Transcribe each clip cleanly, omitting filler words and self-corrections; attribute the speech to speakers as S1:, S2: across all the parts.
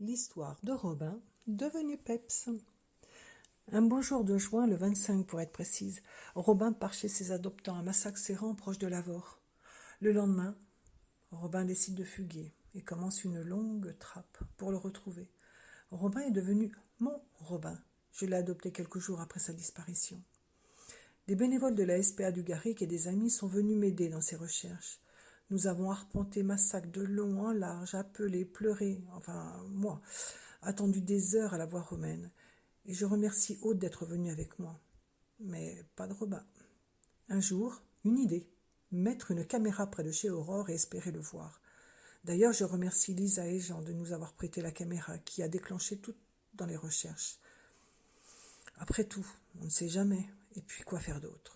S1: L'histoire de Robin, devenu Peps. Un beau jour de juin, le 25 pour être précise, Robin part chez ses adoptants à Massac-Serrand, proche de Lavore. Le lendemain, Robin décide de fuguer et commence une longue trappe pour le retrouver. Robin est devenu mon Robin. Je l'ai adopté quelques jours après sa disparition. Des bénévoles de la SPA du Garric et des amis sont venus m'aider dans ces recherches. Nous avons arpenté Massac de long en large, appelé, pleuré, enfin moi, attendu des heures à la voie romaine. Et je remercie Aude d'être venue avec moi. Mais pas de Robin. Un jour, une idée. Mettre une caméra près de chez Aurore et espérer le voir. D'ailleurs, je remercie Lisa et Jean de nous avoir prêté la caméra qui a déclenché tout dans les recherches. Après tout, on ne sait jamais. Et puis quoi faire d'autre ?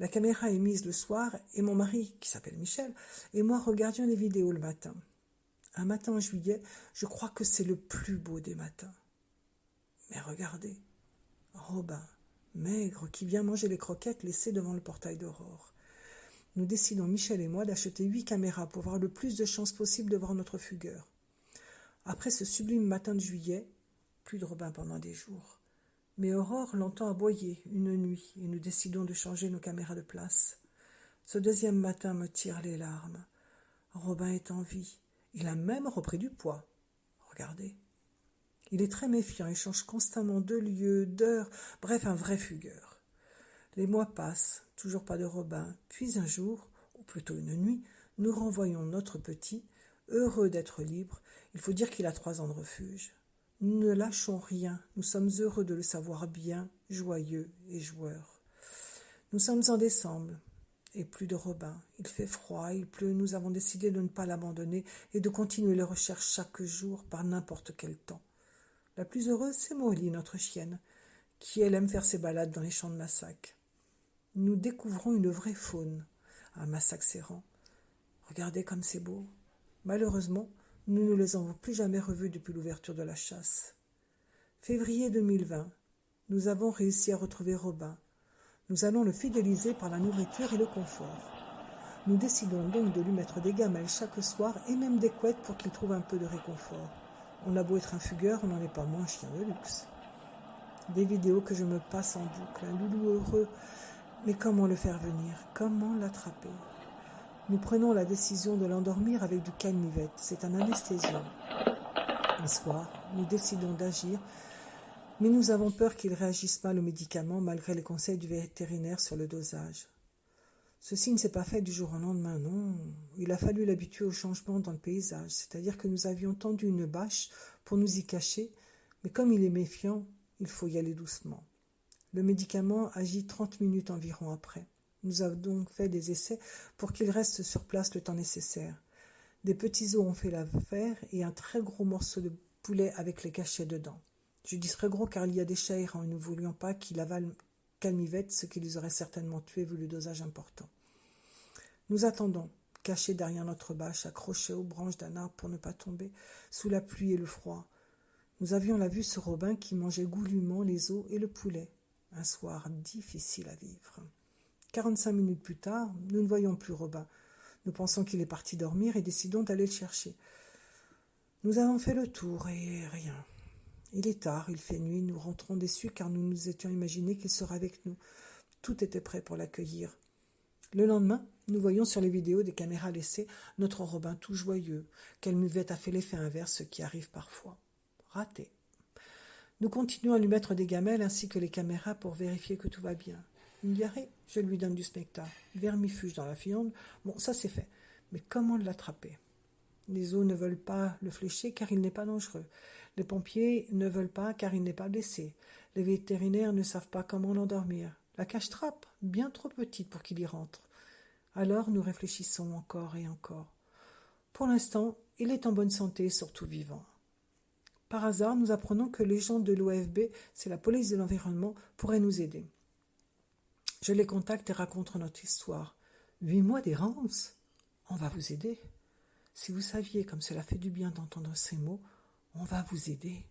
S1: La caméra est mise le soir et mon mari, qui s'appelle Michel, et moi regardions les vidéos le matin. Un matin en juillet, je crois que c'est le plus beau des matins. Mais regardez, Robin, maigre, qui vient manger les croquettes laissées devant le portail d'Aurore. Nous décidons, Michel et moi, d'acheter 8 caméras pour avoir le plus de chances possible de voir notre fugueur. Après ce sublime matin de juillet, plus de Robin pendant des jours. Mais Aurore l'entend aboyer une nuit et nous décidons de changer nos caméras de place. Ce deuxième matin me tire les larmes. Robin est en vie. Il a même repris du poids. Regardez. Il est très méfiant et change constamment de lieu, d'heure, bref, un vrai fugueur. Les mois passent, toujours pas de Robin. Puis un jour, ou plutôt une nuit, nous renvoyons notre petit, heureux d'être libre. Il faut dire qu'il a 3 ans de refuge. Nous ne lâchons rien, nous sommes heureux de le savoir bien, joyeux et joueur. Nous sommes en décembre, et plus de Robin. Il fait froid, il pleut, nous avons décidé de ne pas l'abandonner et de continuer les recherches chaque jour par n'importe quel temps. La plus heureuse, c'est Molly, notre chienne, qui elle aime faire ses balades dans les champs de Massac. Nous découvrons une vraie faune à Massac-Serrand. Regardez comme c'est beau. Malheureusement, nous ne les avons plus jamais revus depuis l'ouverture de la chasse. Février 2020, nous avons réussi à retrouver Robin. Nous allons le fidéliser par la nourriture et le confort. Nous décidons donc de lui mettre des gamelles chaque soir et même des couettes pour qu'il trouve un peu de réconfort. On a beau être un fugueur, on n'en est pas moins un chien de luxe. Des vidéos que je me passe en boucle, un loulou heureux. Mais comment le faire venir ? Comment l'attraper ? Nous prenons la décision de l'endormir avec du calmivette. C'est un anesthésiant. Un soir, nous décidons d'agir, mais nous avons peur qu'il réagisse mal aux médicaments malgré les conseils du vétérinaire sur le dosage. Ceci ne s'est pas fait du jour au lendemain, non. Il a fallu l'habituer au changement dans le paysage, c'est-à-dire que nous avions tendu une bâche pour nous y cacher, mais comme il est méfiant, il faut y aller doucement. Le médicament agit 30 minutes environ après. Nous avons donc fait des essais pour qu'il reste sur place le temps nécessaire. Des petits os ont fait l'affaire et un très gros morceau de poulet avec les cachets dedans. Je dis très gros car il y a des chats errants et nous ne voulions pas qu'il avale calmivette, ce qui les aurait certainement tués vu le dosage important. Nous attendons, cachés derrière notre bâche, accrochés aux branches d'un arbre pour ne pas tomber, sous la pluie et le froid. Nous avions la vue sur Robin qui mangeait goulûment les os et le poulet. Un soir difficile à vivre. 45 minutes plus tard, nous ne voyons plus Robin. Nous pensons qu'il est parti dormir et décidons d'aller le chercher. Nous avons fait le tour et rien. Il est tard, il fait nuit, nous rentrons déçus car nous nous étions imaginés qu'il serait avec nous. Tout était prêt pour l'accueillir. Le lendemain, nous voyons sur les vidéos des caméras laissées notre Robin tout joyeux. Calmivette a fait l'effet inverse, ce qui arrive parfois. Raté. Nous continuons à lui mettre des gamelles ainsi que les caméras pour vérifier que tout va bien. Une diarrhée, je lui donne du Smecta. Vermifuge dans la fiande, bon, ça c'est fait. Mais comment l'attraper ? Les os ne veulent pas le flécher car il n'est pas dangereux. Les pompiers ne veulent pas car il n'est pas blessé. Les vétérinaires ne savent pas comment l'endormir. La cache-trappe, bien trop petite pour qu'il y rentre. Alors nous réfléchissons encore et encore. Pour l'instant, il est en bonne santé et surtout vivant. Par hasard, nous apprenons que les gens de l'OFB, c'est la police de l'environnement, pourraient nous aider. Je les contacte et raconte notre histoire. 8 mois d'errance ? On va vous aider. Si vous saviez comme cela fait du bien d'entendre ces mots, on va vous aider.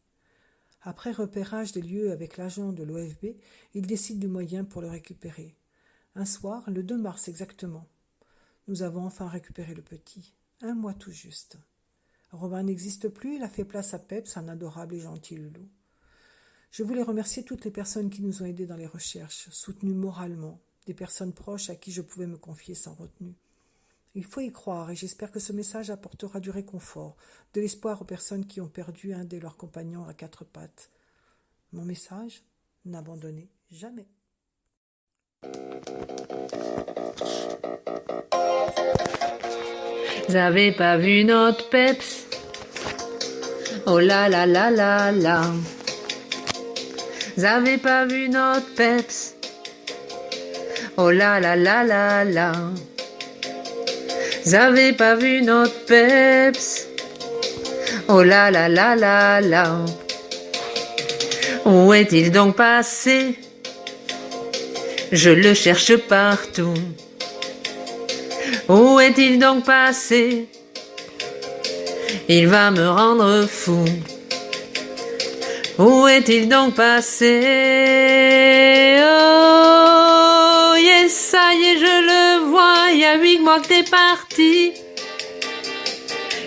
S1: Après repérage des lieux avec l'agent de l'OFB, il décide du moyen pour le récupérer. Un soir, le 2 mars exactement, nous avons enfin récupéré le petit. 1 mois tout juste. Robin n'existe plus, il a fait place à Peps, un adorable et gentil loulou. Je voulais remercier toutes les personnes qui nous ont aidés dans les recherches, soutenues moralement, des personnes proches à qui je pouvais me confier sans retenue. Il faut y croire et j'espère que ce message apportera du réconfort, de l'espoir aux personnes qui ont perdu un de leurs compagnons à quatre pattes. Mon message, n'abandonnez jamais.
S2: Vous avez pas vu notre Peps? Oh là là là là là. Vous avez pas vu notre Peps? Oh là là là là là. Vous avez pas vu notre Peps? Oh là là là là là. Où est-il donc passé? Je le cherche partout. Où est-il donc passé? Il va me rendre fou. Où est-il donc passé? Oh, yes, ça y est, je le vois. Il y a 8 mois que t'es parti.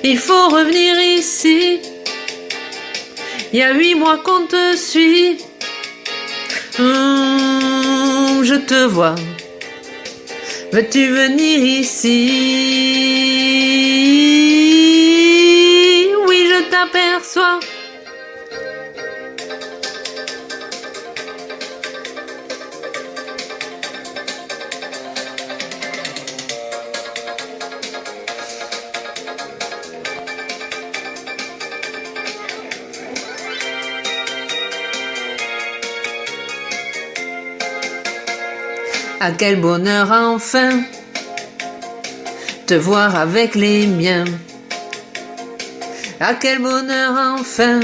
S2: Il faut revenir ici. Il y a 8 mois qu'on te suit. Je te vois. Veux-tu venir ici? Oui, je t'aperçois. Ah, quel bonheur enfin te voir avec les miens. Ah, quel bonheur enfin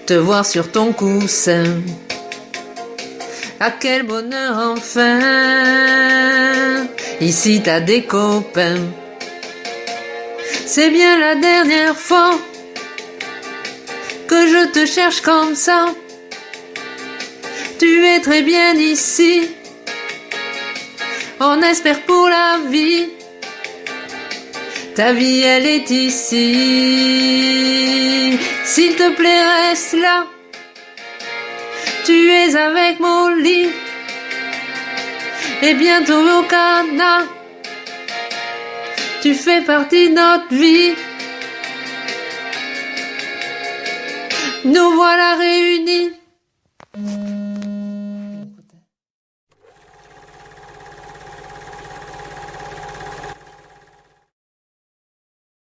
S2: te voir sur ton coussin. Ah, quel bonheur enfin ici t'as des copains. C'est bien la dernière fois que je te cherche comme ça. Tu es très bien ici. On espère pour la vie. Ta vie, elle est ici. S'il te plaît, reste là. Tu es avec Molly. Et bientôt au Canada. Tu fais partie de notre vie. Nous voilà réunis.